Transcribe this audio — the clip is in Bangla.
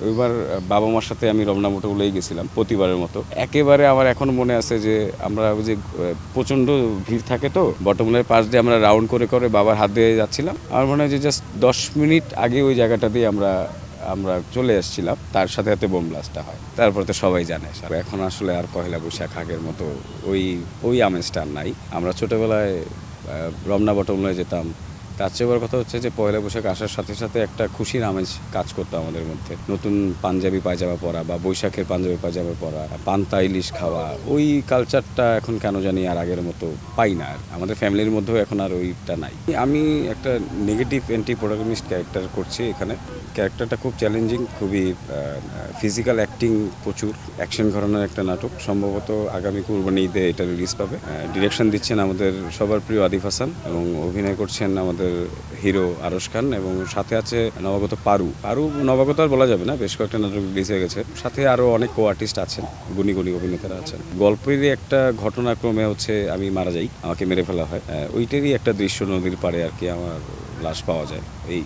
ওইবার বাবা মার সাথে আমি রমনা মোটরগুলোই গেছিলাম প্রতিবারের মতো। একেবারে আমার এখন মনে আছে যে আমরা ওই যে প্রচণ্ড ভিড় থাকে তো বটমূলের পাশ দিয়ে আমরা রাউন্ড করে করে বাবার হাত দিয়ে যাচ্ছিলাম। আমার মনে হয় যে জাস্ট 10 মিনিট আগে ওই জায়গাটা দিয়ে আমরা চলে আসছিলাম, তার সাথে সাথে বোম ব্লাস্টটা হয়। তারপরে তো সবাই জানে। এখন আসলে আর পহেলা বৈশাখ আগের মতো ওই ওই আমেজটা আর নাই। আমরা ছোটোবেলায় রমনা বটমূলায় যেতাম। তার চেয়ে বড় কথা হচ্ছে যে পয়লা বৈশাখ আসার সাথে সাথে একটা খুশির আমেজ কাজ করতো আমাদের মধ্যে। নতুন পাঞ্জাবি পায়জামা পরা বা বৈশাখের পাঞ্জাবি পায়জামা পরা, পান্তা ইলিশ খাওয়া, ওই কালচারটা এখন কেন জানি আর আগের মতো পাই না। আর আমাদের ফ্যামিলির মধ্যেও এখন আর ওইটা নাই। আমি একটা নেগেটিভ অ্যান্টি প্রোটাগনিস্ট ক্যারেক্টার করছি এখানে। ক্যারেক্টারটা খুব চ্যালেঞ্জিং, খুবই ফিজিক্যাল অ্যাক্টিং, প্রচুর অ্যাকশন ঘরানার একটা নাটক। সম্ভবত আগামী কুরবানি ঈদে এটা রিলিজ পাবে। ডিরেকশন দিচ্ছেন আমাদের সবার প্রিয় আদিফ হাসান এবং অভিনয় করছেন আমাদের হিরো আরশ খান এবং সাথে আছে নবাগত পারু। নবাগত আর বলা যাবে না, বেশ কয়েকটা নাটক রিলিজ হয়ে গেছে। সাথে আরও অনেক কো আর্টিস্ট আছেন, গুণী গুণী অভিনেতারা আছেন। গল্পেরই একটা ঘটনাক্রমে হচ্ছে আমি মারা যাই, আমাকে মেরে ফেলা হয়। ওইটারই একটা দৃশ্য, নদীর পাড়ে আর কি আমার লাশ পাওয়া যায়। এই